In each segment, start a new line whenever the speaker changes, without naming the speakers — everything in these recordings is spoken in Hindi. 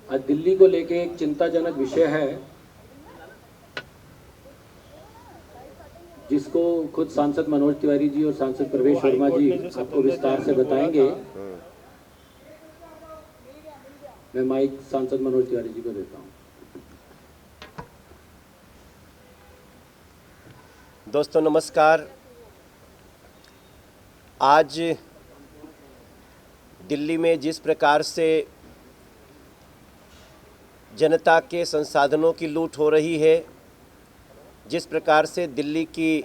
आज दिल्ली को लेके एक चिंताजनक विषय है जिसको खुद सांसद मनोज तिवारी जी और सांसद प्रवेश वर्मा जी आपको विस्तार से बताएंगे। मैं माइक सांसद मनोज तिवारी जी को देता हूं।
दोस्तों नमस्कार। आज दिल्ली में जिस प्रकार से जनता के संसाधनों की लूट हो रही है, जिस प्रकार से दिल्ली की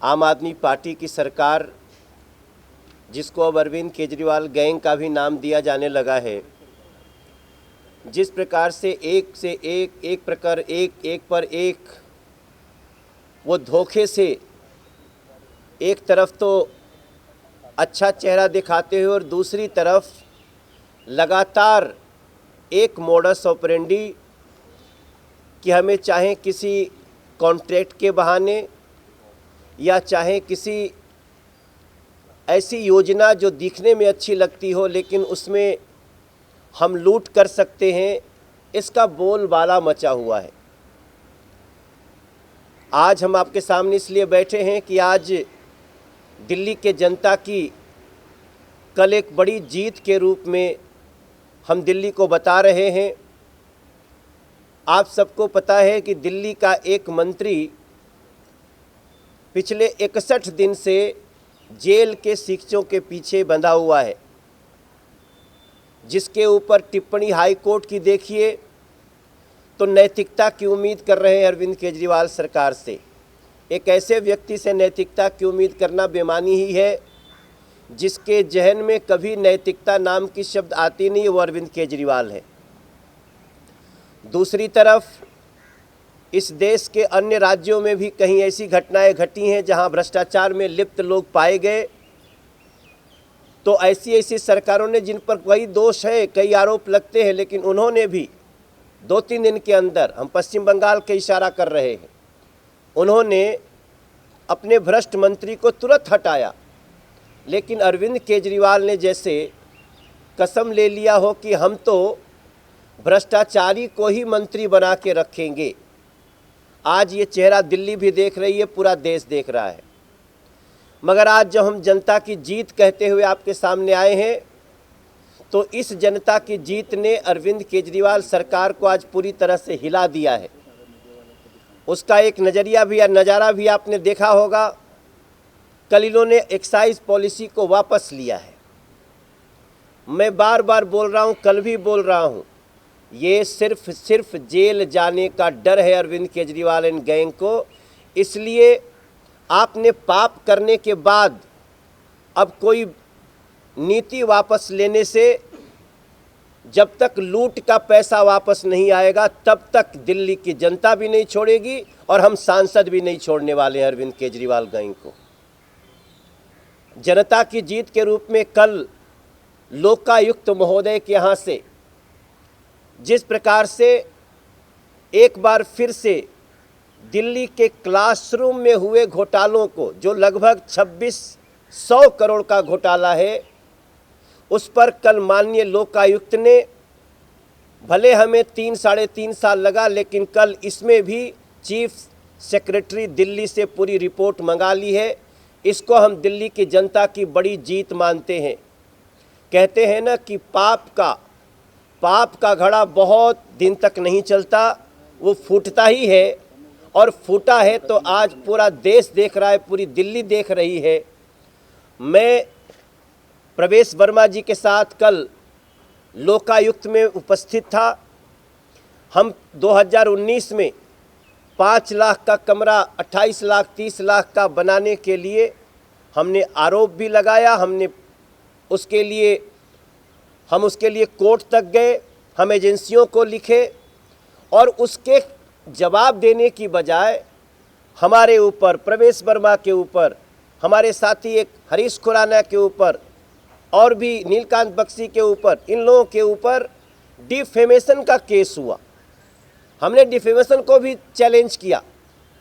आम आदमी पार्टी की सरकार, जिसको अब अरविंद केजरीवाल गैंग का भी नाम दिया जाने लगा है, जिस प्रकार से एक से एक प्रकार एक पर एक वो धोखे से एक तरफ तो अच्छा चेहरा दिखाते हुए और दूसरी तरफ लगातार एक मोडस ऑपरेंडी कि हमें चाहे किसी कॉन्ट्रैक्ट के बहाने या चाहे किसी ऐसी योजना जो दिखने में अच्छी लगती हो लेकिन उसमें हम लूट कर सकते हैं, इसका बोलबाला मचा हुआ है। आज हम आपके सामने इसलिए बैठे हैं कि आज दिल्ली के जनता की कल एक बड़ी जीत के रूप में हम दिल्ली को बता रहे हैं। आप सबको पता है कि दिल्ली का एक मंत्री पिछले 61 दिन से जेल के शिक्षों के पीछे बंधा हुआ है, जिसके ऊपर टिप्पणी हाई कोर्ट की देखिए तो नैतिकता की उम्मीद कर रहे हैं अरविंद केजरीवाल सरकार से। एक ऐसे व्यक्ति से नैतिकता की उम्मीद करना बेमानी ही है जिसके जहन में कभी नैतिकता नाम की शब्द आती नहीं, वो अरविंद केजरीवाल है। दूसरी तरफ इस देश के अन्य राज्यों में भी कहीं ऐसी घटनाएं घटी हैं जहां भ्रष्टाचार में लिप्त लोग पाए गए, तो ऐसी सरकारों ने जिन पर कई दोष है, कई आरोप लगते हैं, लेकिन उन्होंने भी 2-3 दिन के अंदर, हम पश्चिम बंगाल के इशारा कर रहे हैं, उन्होंने अपने भ्रष्ट मंत्री को तुरंत हटाया। लेकिन अरविंद केजरीवाल ने जैसे कसम ले लिया हो कि हम तो भ्रष्टाचारी को ही मंत्री बना के रखेंगे। आज ये चेहरा दिल्ली भी देख रही है, पूरा देश देख रहा है। मगर आज जब हम जनता की जीत कहते हुए आपके सामने आए हैं, तो इस जनता की जीत ने अरविंद केजरीवाल सरकार को आज पूरी तरह से हिला दिया है। उसका एक नज़रिया भी या नज़ारा भी आपने देखा होगा। कल इन्होंने एक्साइज पॉलिसी को वापस लिया है। मैं बार बार बोल रहा हूँ, कल भी बोल रहा हूँ, ये सिर्फ जेल जाने का डर है अरविंद केजरीवाल एंड गैंग को। इसलिए आपने पाप करने के बाद अब कोई नीति वापस लेने से, जब तक लूट का पैसा वापस नहीं आएगा तब तक दिल्ली की जनता भी नहीं छोड़ेगी और हम सांसद भी नहीं छोड़ने वाले हैं अरविंद केजरीवाल गैंग को। जनता की जीत के रूप में कल लोकायुक्त महोदय के यहाँ से जिस प्रकार से एक बार फिर से दिल्ली के क्लासरूम में हुए घोटालों को, जो लगभग 2600 करोड़ का घोटाला है, उस पर कल माननीय लोकायुक्त ने, भले हमें 3-3.5 साल लगा, लेकिन कल इसमें भी चीफ सेक्रेटरी दिल्ली से पूरी रिपोर्ट मंगा ली है। इसको हम दिल्ली की जनता की बड़ी जीत मानते हैं। कहते हैं ना कि पाप का घड़ा बहुत दिन तक नहीं चलता, वो फूटता ही है, और फूटा है तो आज पूरा देश देख रहा है, पूरी दिल्ली देख रही है। मैं प्रवेश वर्मा जी के साथ कल लोकायुक्त में उपस्थित था। हम 2019 में 5 लाख का कमरा 28 लाख 30 लाख का बनाने के लिए हमने आरोप भी लगाया। हम उसके लिए कोर्ट तक गए, हम एजेंसियों को लिखे, और उसके जवाब देने की बजाय हमारे ऊपर, प्रवेश वर्मा के ऊपर, हमारे साथी एक हरीश खुराना के ऊपर और भी नीलकांत बख्शी के ऊपर, इन लोगों के ऊपर डिफेमेशन का केस हुआ। हमने डिफेमेशन को भी चैलेंज किया।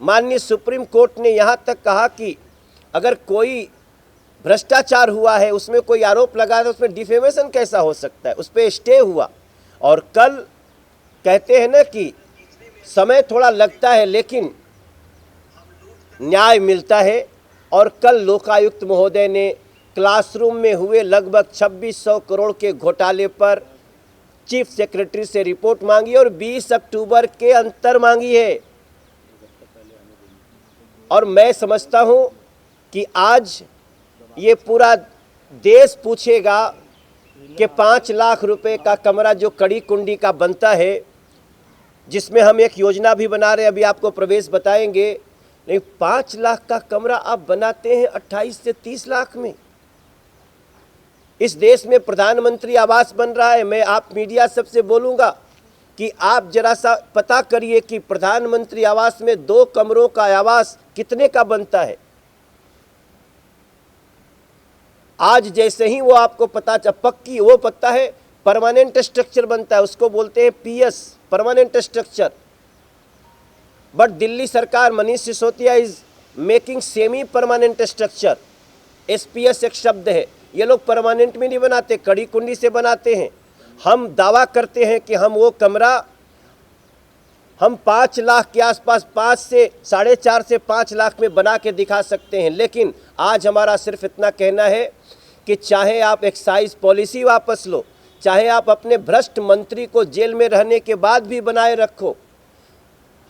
माननीय सुप्रीम कोर्ट ने यहाँ तक कहा कि अगर कोई भ्रष्टाचार हुआ है, उसमें कोई आरोप लगा है, तो उसमें डिफेमेशन कैसा हो सकता है, उस पर स्टे हुआ। और कल कहते हैं ना कि समय थोड़ा लगता है लेकिन न्याय मिलता है। और कल लोकायुक्त महोदय ने क्लासरूम में हुए लगभग 2600 करोड़ के घोटाले पर चीफ सेक्रेटरी से रिपोर्ट मांगी और 20 अक्टूबर के अंतर मांगी है। और मैं समझता हूं कि आज ये पूरा देश पूछेगा कि 5 लाख रुपए का कमरा जो कड़ी कुंडी का बनता है, जिसमें हम एक योजना भी बना रहे हैं, अभी आपको प्रवेश बताएंगे, नहीं 5 लाख का कमरा आप बनाते हैं 28 से 30 लाख में। इस देश में प्रधानमंत्री आवास बन रहा है। मैं आप मीडिया सबसे बोलूँगा कि आप जरा सा पता करिए कि प्रधानमंत्री आवास में 2 कमरों का आवास कितने का बनता है। आज जैसे ही वो आपको पक्की वो पता है परमानेंट स्ट्रक्चर बनता है, उसको बोलते हैं PS, permanent structure. But Delhi सरकार, Manish Sisodia is making semi permanent structure. SPS एक शब्द है, ये लोग परमानेंट में नहीं बनाते, कड़ी कुंडी से बनाते हैं। हम दावा करते हैं कि हम वो कमरा हम 5 लाख के आसपास, 5 से 4.5 से 5 लाख में बना के दिखा सकते हैं। लेकिन आज हमारा सिर्फ इतना कहना है कि चाहे आप एक्साइज पॉलिसी वापस लो, चाहे आप अपने भ्रष्ट मंत्री को जेल में रहने के बाद भी बनाए रखो,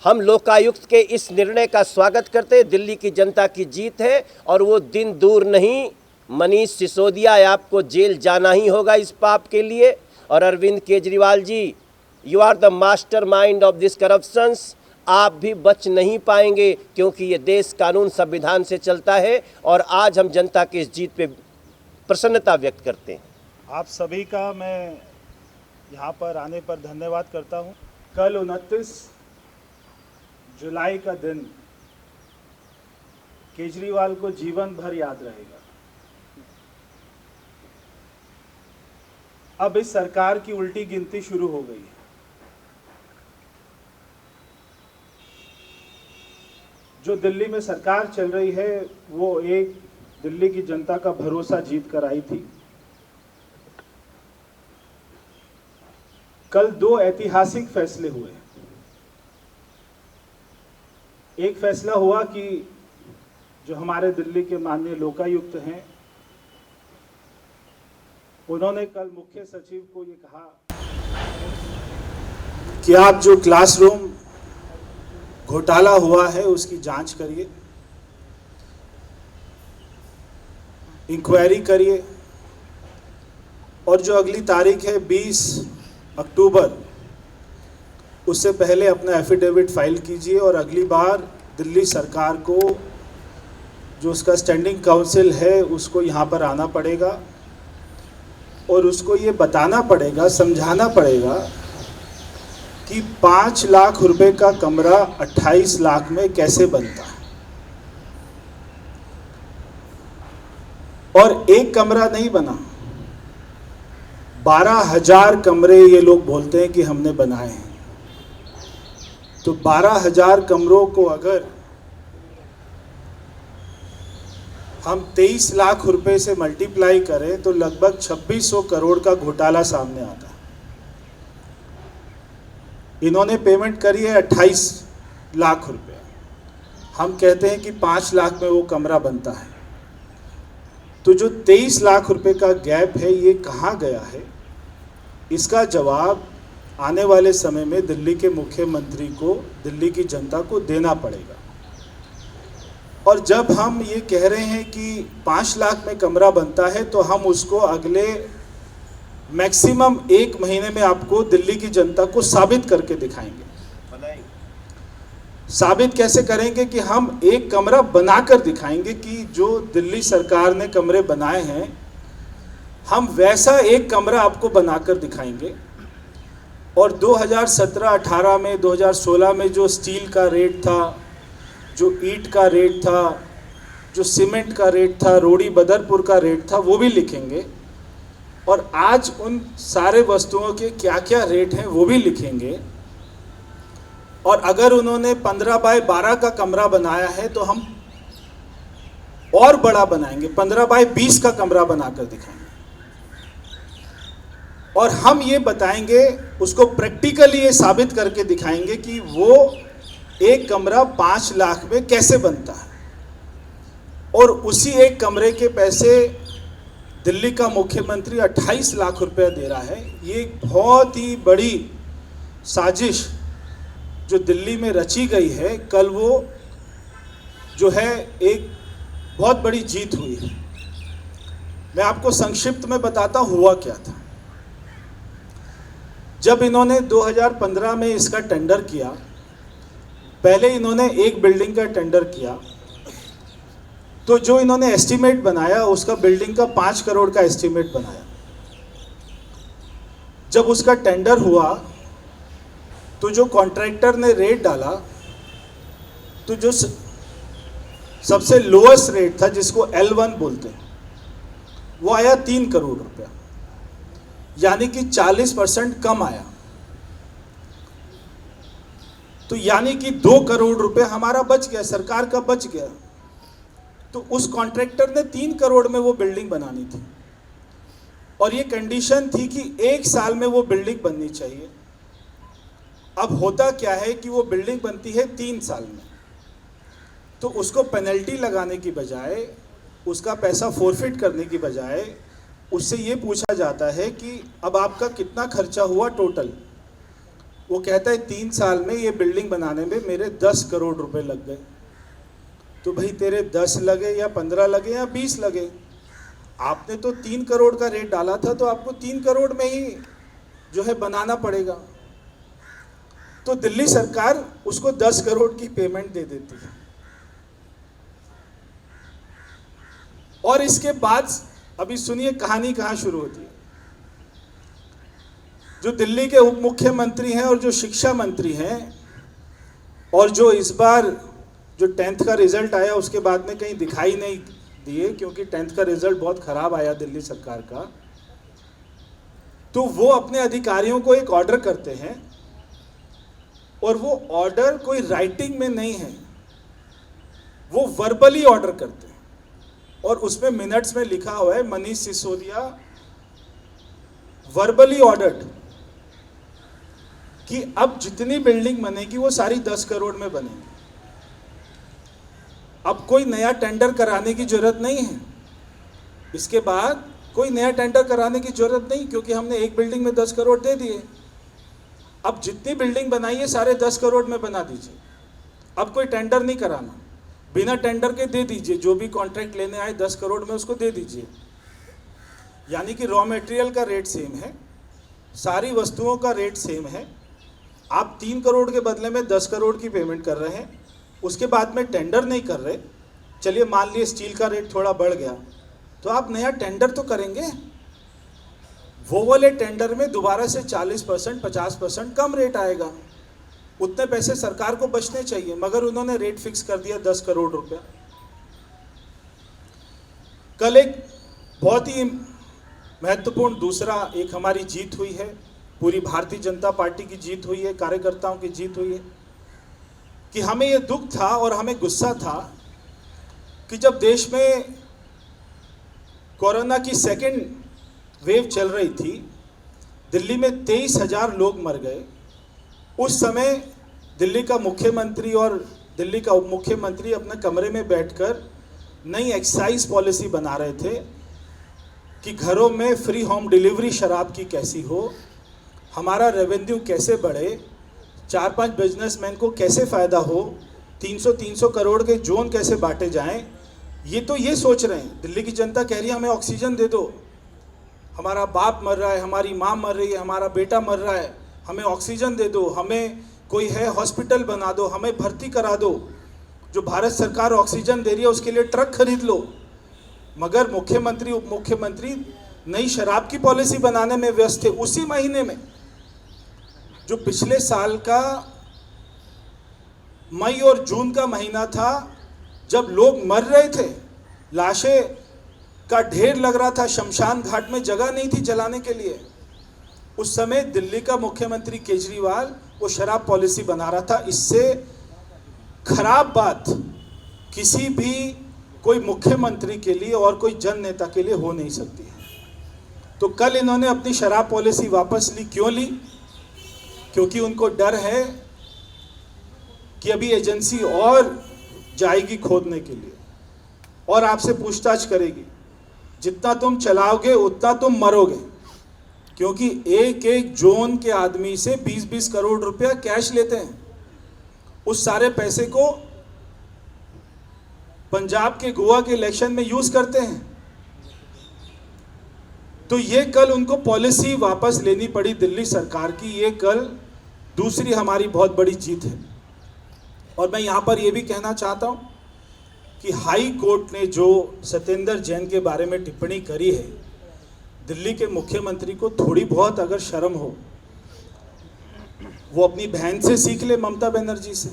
हम लोकायुक्त के इस निर्णय का स्वागत करते हैं। दिल्ली की जनता की जीत है और वो दिन दूर नहीं। मनीष सिसोदिया, आपको जेल जाना ही होगा इस पाप के लिए। और Arvind Kejriwal ji, you are the mastermind of this corruptions. आप भी बच नहीं पाएंगे क्योंकि ये देश कानून संविधान से चलता है। और आज हम जनता की इस जीत पे प्रसन्नता व्यक्त करते हैं।
आप सभी का मैं यहाँ पर आने पर धन्यवाद करता हूँ। कल 29 जुलाई का दिन केजरीवाल को जीवन भर याद रहेगा। अब इस सरकार की उल्टी गिनती शुरू हो गई है। जो दिल्ली में सरकार चल रही है वो एक दिल्ली की जनता का भरोसा जीत कर आई थी। कल 2 ऐतिहासिक फैसले हुए। एक फैसला हुआ कि जो हमारे दिल्ली के माननीय लोकायुक्त हैं, उन्होंने कल मुख्य सचिव को ये कहा कि आप जो क्लासरूम घोटाला हुआ है उसकी जांच करिए, इंक्वायरी करिए और जो अगली तारीख है 20 अक्टूबर, उससे पहले अपना एफिडेविट फाइल कीजिए और अगली बार दिल्ली सरकार को जो उसका स्टैंडिंग काउंसिल है उसको यहाँ पर आना पड़ेगा और उसको ये बताना पड़ेगा, समझाना पड़ेगा कि 5 लाख रुपए का कमरा 28 लाख में कैसे बनता है। और एक कमरा नहीं बना, 12,000 कमरे ये लोग बोलते हैं कि हमने बनाए हैं। तो 12,000 कमरों को अगर हम 23 लाख रुपए से मल्टीप्लाई करें तो लगभग 2600 करोड़ का घोटाला सामने आता है। इन्होंने पेमेंट करी है 28 लाख रुपए। हम कहते हैं कि 5 लाख में वो कमरा बनता है। तो जो 23 लाख रुपए का गैप है ये कहाँ गया है, इसका जवाब आने वाले समय में दिल्ली के मुख्यमंत्री को, दिल्ली की जनता को देना पड़ेगा। और जब हम ये कह रहे हैं कि 5 लाख में कमरा बनता है तो हम उसको अगले मैक्सिमम 1 महीने में आपको दिल्ली की जनता को साबित करके दिखाएंगे। साबित कैसे करेंगे कि हम एक कमरा बनाकर दिखाएंगे कि जो दिल्ली सरकार ने कमरे बनाए हैं हम वैसा एक कमरा आपको बनाकर दिखाएंगे। और 2017-18 में, 2016 में जो स्टील का रेट था, जो ईंट का रेट था, जो सीमेंट का रेट था, रोड़ी बदरपुर का रेट था, वो भी लिखेंगे। और आज उन सारे वस्तुओं के क्या क्या रेट हैं वो भी लिखेंगे। और अगर उन्होंने 15 बाय 12 का कमरा बनाया है तो हम और बड़ा बनाएंगे, 15 बाय 20 का कमरा बनाकर दिखाएंगे। और हम ये बताएंगे, उसको प्रैक्टिकली ये साबित करके दिखाएंगे कि वो एक कमरा 5 लाख में कैसे बनता है। और उसी एक कमरे के पैसे दिल्ली का मुख्यमंत्री 28 लाख रुपया दे रहा है। ये एक बहुत ही बड़ी साजिश जो दिल्ली में रची गई है, कल वो जो है एक बहुत बड़ी जीत हुई है। मैं आपको संक्षिप्त में बताता हुआ क्या था। जब इन्होंने 2015 में इसका टेंडर किया, पहले इन्होंने एक बिल्डिंग का टेंडर किया, तो जो इन्होंने एस्टीमेट बनाया उसका बिल्डिंग का 5 करोड़ का एस्टीमेट बनाया। जब उसका टेंडर हुआ तो जो कॉन्ट्रैक्टर ने रेट डाला, तो जो सबसे लोएस्ट रेट था जिसको L1 बोलते हैं, वो आया 3 करोड़ रुपया, यानी कि 40% कम आया। तो यानी कि 2 करोड़ रुपया हमारा बच गया, सरकार का बच गया। तो उस कॉन्ट्रैक्टर ने 3 करोड़ में वो बिल्डिंग बनानी थी और ये कंडीशन थी कि 1 साल में वो बिल्डिंग बननी चाहिए। अब होता क्या है कि वो बिल्डिंग बनती है 3 साल में, तो उसको पेनल्टी लगाने की बजाय, उसका पैसा फोरफिट करने की बजाय उससे ये पूछा जाता है कि अब आपका कितना खर्चा हुआ टोटल। वो कहता है 3 साल में ये बिल्डिंग बनाने में मेरे 10 करोड़ रुपए लग गए। तो भाई तेरे 10 लगे या 15 लगे या 20 लगे, आपने तो 3 करोड़ का रेट डाला था, तो आपको 3 करोड़ में ही जो है बनाना पड़ेगा। तो दिल्ली सरकार उसको 10 करोड़ की पेमेंट दे देती है। और इसके बाद अभी सुनिए कहानी कहाँ शुरू होती है। जो दिल्ली के उप मुख्यमंत्री हैं और जो शिक्षा मंत्री हैं, और जो इस बार जो 10th का रिजल्ट आया उसके बाद में कहीं दिखाई नहीं दिए, क्योंकि 10th का रिजल्ट बहुत खराब आया दिल्ली सरकार का, तो वो अपने अधिकारियों को एक ऑर्डर करते हैं और वो ऑर्डर कोई राइटिंग में नहीं है, वो वर्बली ऑर्डर करते हैं। और उसमें मिनट्स में लिखा हुआ है मनीष सिसोदिया वर्बली ऑर्डर्ड कि अब जितनी बिल्डिंग बनेगी वो सारी 10 करोड़ में बनेगी। अब कोई नया टेंडर कराने की जरूरत नहीं है, इसके बाद कोई नया टेंडर कराने की जरूरत नहीं, क्योंकि हमने एक बिल्डिंग में 10 करोड़ दे दिए। अब जितनी बिल्डिंग बनाई है सारे 10 करोड़ में बना दीजिए। अब कोई टेंडर नहीं कराना, बिना टेंडर के दे दीजिए, जो भी कॉन्ट्रैक्ट लेने आए 10 करोड़ में उसको दे दीजिए। यानी कि रॉ मटेरियल का रेट सेम है, सारी वस्तुओं का रेट सेम है। आप 3 करोड़ के बदले में 10 करोड़ की पेमेंट कर रहे हैं, उसके बाद में टेंडर नहीं कर रहे। चलिए मान लिए स्टील का रेट थोड़ा बढ़ गया, तो आप नया टेंडर तो करेंगे। वो वाले टेंडर में दोबारा से 40% 50% कम रेट आएगा, उतने पैसे सरकार को बचने चाहिए, मगर उन्होंने रेट फिक्स कर दिया 10 करोड़ रुपया। कल एक बहुत ही महत्वपूर्ण दूसरा एक हमारी जीत हुई है, पूरी भारतीय जनता पार्टी की जीत हुई है, कार्यकर्ताओं की जीत हुई है, कि हमें ये दुख था और हमें गुस्सा था कि जब देश में कोरोना की सेकेंड वेव चल रही थी, दिल्ली में 23,000 लोग मर गए। उस समय दिल्ली का मुख्यमंत्री और दिल्ली का उप मुख्यमंत्री अपने कमरे में बैठकर नई एक्साइज पॉलिसी बना रहे थे कि घरों में फ्री होम डिलीवरी शराब की कैसी हो, हमारा रेवेन्यू कैसे बढ़े, 4-5 बिजनेसमैन को कैसे फ़ायदा हो, 300 करोड़ के जोन कैसे बांटे जाएं। ये सोच रहे हैं। दिल्ली की जनता कह रही है हमें ऑक्सीजन दे दो, हमारा बाप मर रहा है, हमारी माँ मर रही है, हमारा बेटा मर रहा है, हमें ऑक्सीजन दे दो, हमें कोई है हॉस्पिटल बना दो, हमें भर्ती करा दो, जो भारत सरकार ऑक्सीजन दे रही है उसके लिए ट्रक खरीद लो। मगर मुख्यमंत्री उप मुख्यमंत्री नई शराब की पॉलिसी बनाने में व्यस्त थे। उसी महीने में जो पिछले साल का मई और जून का महीना था, जब लोग मर रहे थे, लाशें का ढेर लग रहा था, शमशान घाट में जगह नहीं थी जलाने के लिए, उस समय दिल्ली का मुख्यमंत्री केजरीवाल वो शराब पॉलिसी बना रहा था। इससे खराब बात किसी भी कोई मुख्यमंत्री के लिए और कोई जन नेता के लिए हो नहीं सकती है। तो कल इन्होंने अपनी शराब पॉलिसी वापस ली। क्यों ली? क्योंकि उनको डर है कि अभी एजेंसी और जाएगी खोदने के लिए और आपसे पूछताछ करेगी। जितना तुम चलाओगे उतना तुम मरोगे, क्योंकि एक एक जोन के आदमी से 20-20 करोड़ रुपया कैश लेते हैं। उस सारे पैसे को पंजाब के गोवा के इलेक्शन में यूज करते हैं। तो ये कल उनको पॉलिसी वापस लेनी पड़ी दिल्ली सरकार की। ये कल दूसरी हमारी बहुत बड़ी जीत है। और मैं यहाँ पर ये भी कहना चाहता हूँ कि हाई कोर्ट ने जो सत्येंद्र जैन के बारे में टिप्पणी करी है, दिल्ली के मुख्यमंत्री को थोड़ी बहुत अगर शर्म हो, वो अपनी बहन से सीख ले, ममता बनर्जी से।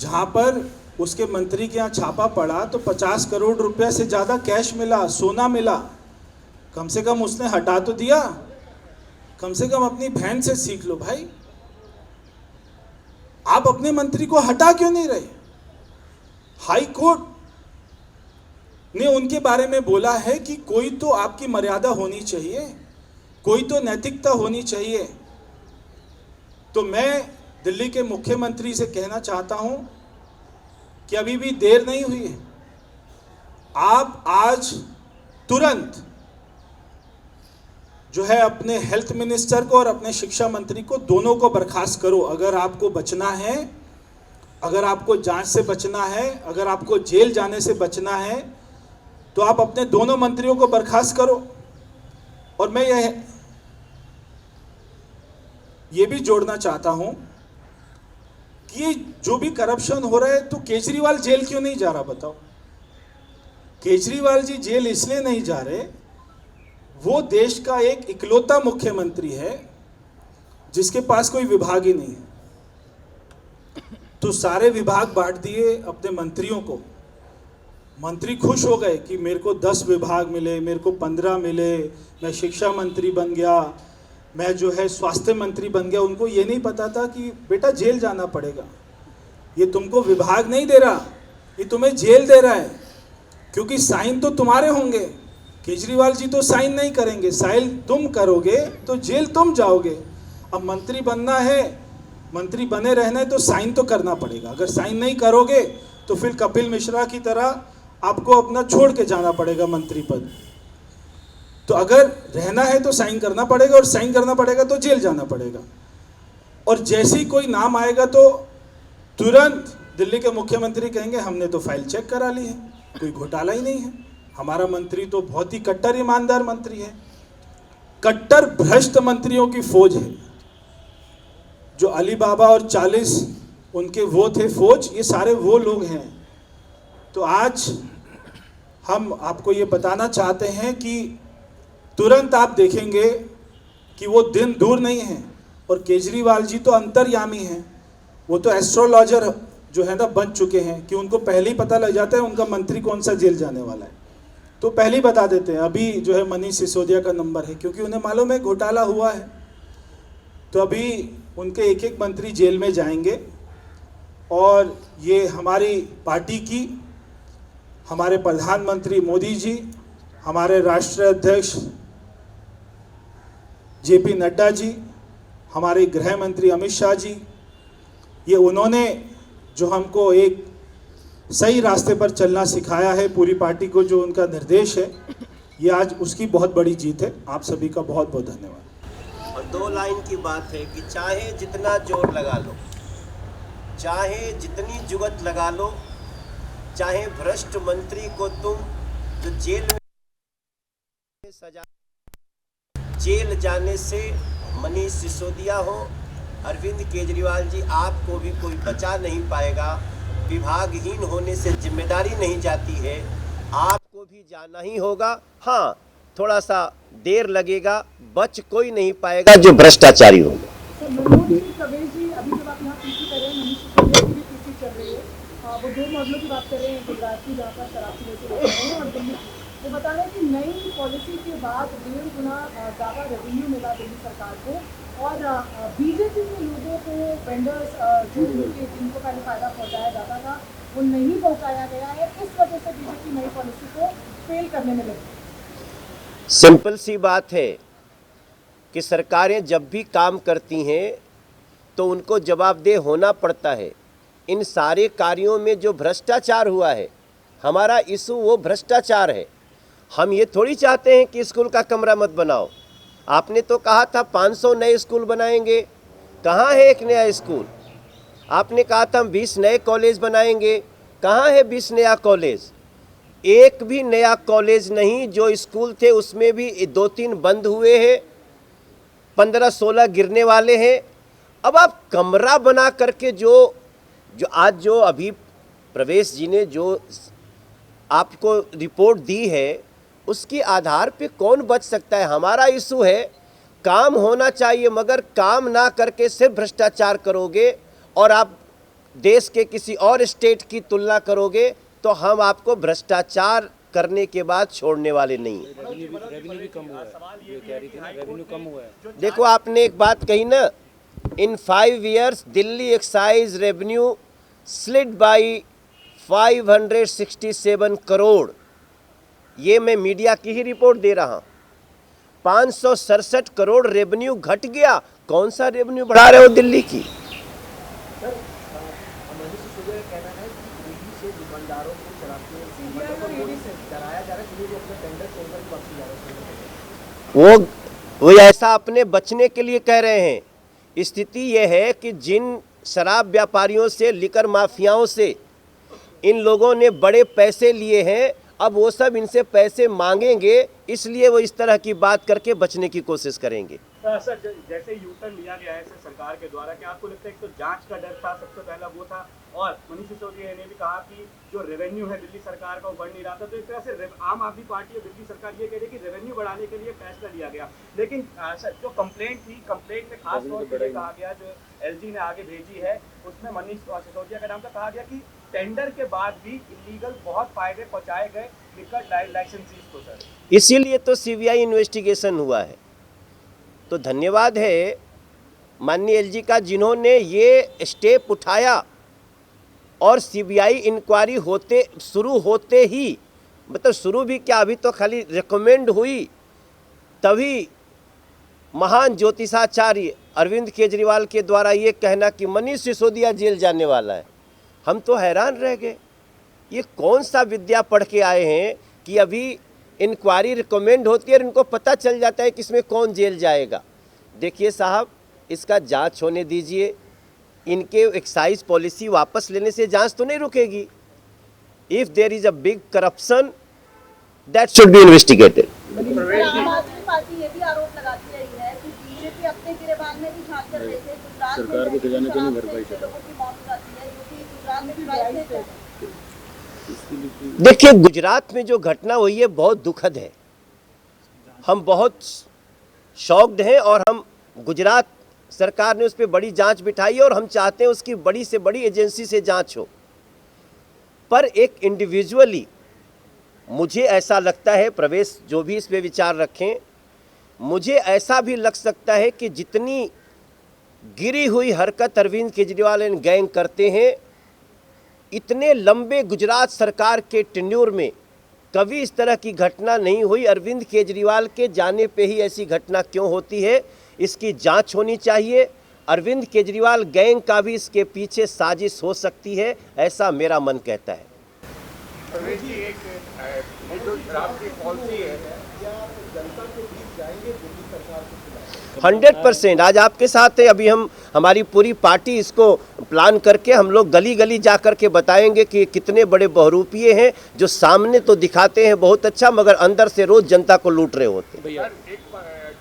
जहाँ पर उसके मंत्री के यहाँ छापा पड़ा तो 50 करोड़ रुपया से ज़्यादा कैश मिला, सोना मिला। कम से कम उसने हटा तो दिया। कम से कम अपनी बहन से सीख लो भाई। आप अपने मंत्री को हटा क्यों नहीं रहे? हाई कोर्ट ने उनके बारे में बोला है कि कोई तो आपकी मर्यादा होनी चाहिए, कोई तो नैतिकता होनी चाहिए। तो मैं दिल्ली के मुख्यमंत्री से कहना चाहता हूं कि अभी भी देर नहीं हुई है। आप आज तुरंत जो है अपने हेल्थ मिनिस्टर को और अपने शिक्षा मंत्री को, दोनों को बर्खास्त करो। अगर आपको बचना है, अगर आपको जांच से बचना है, अगर आपको जेल जाने से बचना है, तो आप अपने दोनों मंत्रियों को बर्खास्त करो। और मैं ये भी जोड़ना चाहता हूं कि जो भी करप्शन हो रहा है, तो केजरीवाल जेल क्यों नहीं जा रहा बताओ? केजरीवाल जी जेल इसलिए नहीं जा रहे, वो देश का एक इकलौता मुख्यमंत्री है जिसके पास कोई विभाग ही नहीं है। तो सारे विभाग बांट दिए अपने मंत्रियों को। मंत्री खुश हो गए कि मेरे को 10 विभाग मिले, मेरे को 15 मिले, मैं शिक्षा मंत्री बन गया, मैं जो है स्वास्थ्य मंत्री बन गया। उनको ये नहीं पता था कि बेटा जेल जाना पड़ेगा। ये तुमको विभाग नहीं दे रहा, ये तुम्हें जेल दे रहा है, क्योंकि साइन तो तुम्हारे होंगे। केजरीवाल जी तो साइन नहीं करेंगे, साइन तुम करोगे तो जेल तुम जाओगे। अब मंत्री बनना है, मंत्री बने रहना है, तो साइन तो करना पड़ेगा। अगर साइन नहीं करोगे तो फिर कपिल मिश्रा की तरह आपको अपना छोड़ के जाना पड़ेगा मंत्री पद। तो अगर रहना है तो साइन करना पड़ेगा, और साइन करना पड़ेगा तो जेल जाना पड़ेगा। और जैसे ही कोई नाम आएगा तो तुरंत दिल्ली के मुख्यमंत्री कहेंगे हमने तो फाइल चेक करा ली है, कोई घोटाला ही नहीं है, हमारा मंत्री तो बहुत ही कट्टर ईमानदार मंत्री है। कट्टर भ्रष्ट मंत्रियों की फौज है। जो अली बाबा और 40 उनके वो थे फौज, ये सारे वो लोग हैं। तो आज हम आपको ये बताना चाहते हैं कि तुरंत आप देखेंगे कि वो दिन दूर नहीं है। और केजरीवाल जी तो अंतर्यामी हैं, वो तो एस्ट्रोलॉजर जो है ना बन चुके हैं कि उनको पहले ही पता लग जाता है उनका मंत्री कौन सा जेल जाने वाला है, तो पहले ही बता देते हैं। अभी जो है मनीष सिसोदिया का नंबर है, क्योंकि उन्हें मालूम है घोटाला हुआ है। तो अभी उनके एक एक मंत्री जेल में जाएंगे। और ये हमारी पार्टी की, हमारे प्रधानमंत्री मोदी जी, हमारे राष्ट्रीय अध्यक्ष जेपी नड्डा जी, हमारे गृह मंत्री अमित शाह जी, ये उन्होंने जो हमको एक सही रास्ते पर चलना सिखाया है, पूरी पार्टी को जो उनका निर्देश है, ये आज उसकी बहुत बड़ी जीत है। आप सभी का बहुत बहुत धन्यवाद।
और 2 लाइन की बात है कि चाहे जितना जोर लगा लो, चाहे जितनी जुगत लगा लो, चाहे भ्रष्ट मंत्री को तुम जो जेल में सजा, जेल जाने से मनीष सिसोदिया हो, अरविंद केजरीवाल जी, आपको भी कोई बचा नहीं पाएगा। विभागहीन होने से जिम्मेदारी नहीं जाती है, आपको भी जाना ही होगा। हाँ, थोड़ा सा देर लगेगा, बच कोई नहीं पाएगा जो भ्रष्टाचारी होगा।
मनोज जी, प्रवेश जी, अभी जब आप यहाँ पीसी कर रहे हैं, मनीष सिसोदिया की भी पीसी चल रही है, वो 2 मॉडलों की बात कर रहे हैं, गुजरात की जहाँ पर शराब पीने से रोक रहे हैं, और दिल्ली वो बता रहे हैं कि नई पॉलिसी के बाद 1.5 गुना ज़्यादा रेवेन्यू मिला दिल्ली सरकार को। और बीजेपी के लोगों को, वेंडर्स जो उनके जिनको पहले फ़ायदा पहुँचाया जाता था, वो नहीं पहुँचाया गया है। इस वजह से बीजेपी नई पॉलिसी को फेल करने में लगी।
सिंपल सी बात है कि सरकारें जब भी काम करती हैं तो उनको जवाबदेह होना पड़ता है। इन सारे कार्यों में जो भ्रष्टाचार हुआ है, हमारा इशू वो भ्रष्टाचार है। हम ये थोड़ी चाहते हैं कि स्कूल का कमरा मत बनाओ। आपने तो कहा था 500 नए स्कूल बनाएंगे, कहाँ है एक नया स्कूल? आपने कहा था हम 20 नए कॉलेज बनाएंगे, कहाँ है 20 नया कॉलेज? एक भी नया कॉलेज नहीं। जो स्कूल थे उसमें भी 2-3 बंद हुए हैं, 15-16 गिरने वाले हैं। अब आप कमरा बना करके जो अभी प्रवेश जी ने जो आपको रिपोर्ट दी है, उसके आधार पे कौन बच सकता है? हमारा इशू है काम होना चाहिए, मगर काम ना करके सिर्फ भ्रष्टाचार करोगे और आप देश के किसी और स्टेट की तुलना करोगे तो हम आपको भ्रष्टाचार करने के बाद छोड़ने वाले नहीं।
रेवेन्यू भी कम हुआ है, ये कह रही थी ना, रेवेन्यू कम हुआ है।
देखो, आपने एक बात कही ना, इन 5 years Delhi excise revenue slid by 567 crore. ये मैं मीडिया की ही रिपोर्ट दे रहा हूँ। 567 करोड़ रेवेन्यू घट गया। कौन सा रेवेन्यू बढ़ा रहे हो दिल्ली की? वो ऐसा अपने बचने के लिए कह रहे हैं। स्थिति यह है कि जिन शराब व्यापारियों से, लिकर माफियाओं से इन लोगों ने बड़े पैसे लिए हैं, अब वो सब इनसे पैसे मांगेंगे, इसलिए वो इस तरह की बात करके बचने की कोशिश करेंगे।
सर, जैसे यूटर्न लिया गया है सरकार के द्वारा, क्या आपको लगता है तो जांच का डर था, सबसे पहला वो था, और मनीष सिसोदिया ने भी कहा कि जो रेवेन्यू है दिल्ली सरकार का वो बढ़ नहीं रहा था, तो एक तरह से आम आदमी पार्टी और दिल्ली सरकार ये कह रही है कि रेवेन्यू बढ़ाने के लिए फैसला लिया गया। लेकिन सर, जो कंप्लेंट थी, कंप्लेंट में खास तौर पर कहा गया, जो एलजी ने आगे भेजी है, उसमें मनीष सिसोदिया का नाम का कहा गया कि टेंडर के बाद भी इलीगल बहुत फायदे पहुंचाए गए लिकर लाइसेंसीज को। सर,
इसीलिए तो सीबीआई इन्वेस्टिगेशन हुआ है। तो धन्यवाद है माननीय एलजी का, जिन्होंने ये स्टेप उठाया और सीबीआई इंक्वायरी शुरू होते ही, मतलब शुरू भी क्या, अभी तो खाली रिकमेंड हुई, तभी महान ज्योतिषाचार्य अरविंद केजरीवाल के द्वारा ये कहना कि मनीष सिसोदिया जेल जाने वाला है। हम तो हैरान रह गए, ये कौन सा विद्या पढ़ के आए हैं कि अभी इंक्वायरी रिकमेंड होती है और इनको पता चल जाता है कि इसमें कौन जेल जाएगा। देखिए साहब, इसका जांच होने दीजिए। इनके एक्साइज पॉलिसी वापस लेने से जांच तो नहीं रुकेगी। If there is a big corruption, that should be investigated.
Aam Aadmi party ये भी आरोप लगाती रही है कि बीजेपी अपने गिरेबान में भी छाप कर रहे थे।
सरकार को खजाने को नहीं भरपाई कर
लोगों की मौत हो जाती है, जो कि गुजरात में भी ड्राइव थे।
देखिए, गुजरात में जो घटना हुई है बहुत दुखद है। हम बहुत शॉक्ड हैं और हम गुजरात सरकार ने उस पर बड़ी जांच बिठाई और हम चाहते हैं उसकी बड़ी से बड़ी एजेंसी से जांच हो। पर एक इंडिविजुअली मुझे ऐसा लगता है, प्रवेश जो भी इस पे विचार रखें, मुझे ऐसा भी लग सकता है कि जितनी गिरी हुई हरकत अरविंद केजरीवाल एंड गैंग करते हैं, इतने लंबे गुजरात सरकार के टेन्योर में कभी इस तरह की घटना नहीं हुई। अरविंद केजरीवाल के जाने पे ही ऐसी घटना क्यों होती है, इसकी जांच होनी चाहिए। अरविंद केजरीवाल गैंग का भी इसके पीछे साजिश हो सकती है, ऐसा मेरा मन कहता है।
प्रवेश जी, एक जो शराब की पॉलिसी है,
100% आज आपके साथ है। अभी हमारी पूरी पार्टी इसको प्लान करके हम लोग गली गली जा कर के बताएंगे कि कितने बड़े बहुरूपिये हैं, जो सामने तो दिखाते हैं बहुत अच्छा, मगर अंदर से रोज जनता को लूट रहे होते हैं।
सर, एक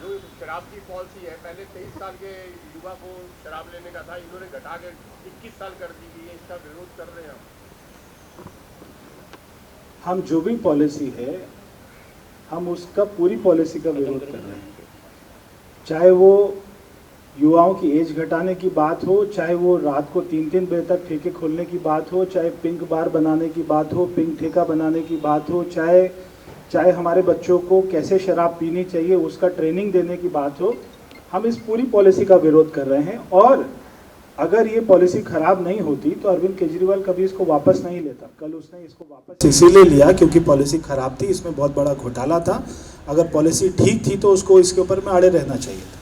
जो शराब की पॉलिसी है, पहले 23 साल के युवा को शराब लेने का था, इन्होंने घटा के 21 साल कर दी गई है, इसका विरोध कर रहे हैं
हम जो भी पॉलिसी है, हम उसका पूरी पॉलिसी का विरोध कर रहे हैं। चाहे वो युवाओं की एज घटाने की बात हो, चाहे वो रात को 3-3 बजे तक ठेके खोलने की बात हो, चाहे पिंक बार बनाने की बात हो, पिंक ठेका बनाने की बात हो, चाहे हमारे बच्चों को कैसे शराब पीनी चाहिए उसका ट्रेनिंग देने की बात हो, हम इस पूरी पॉलिसी का विरोध कर रहे हैं। और अगर ये पॉलिसी खराब नहीं होती तो अरविंद केजरीवाल कभी इसको वापस नहीं लेता। कल उसने इसको वापस इसीलिए लिया क्योंकि पॉलिसी खराब थी, इसमें बहुत बड़ा घोटाला था। अगर पॉलिसी ठीक थी तो उसको इसके ऊपर में अड़े रहना चाहिए था।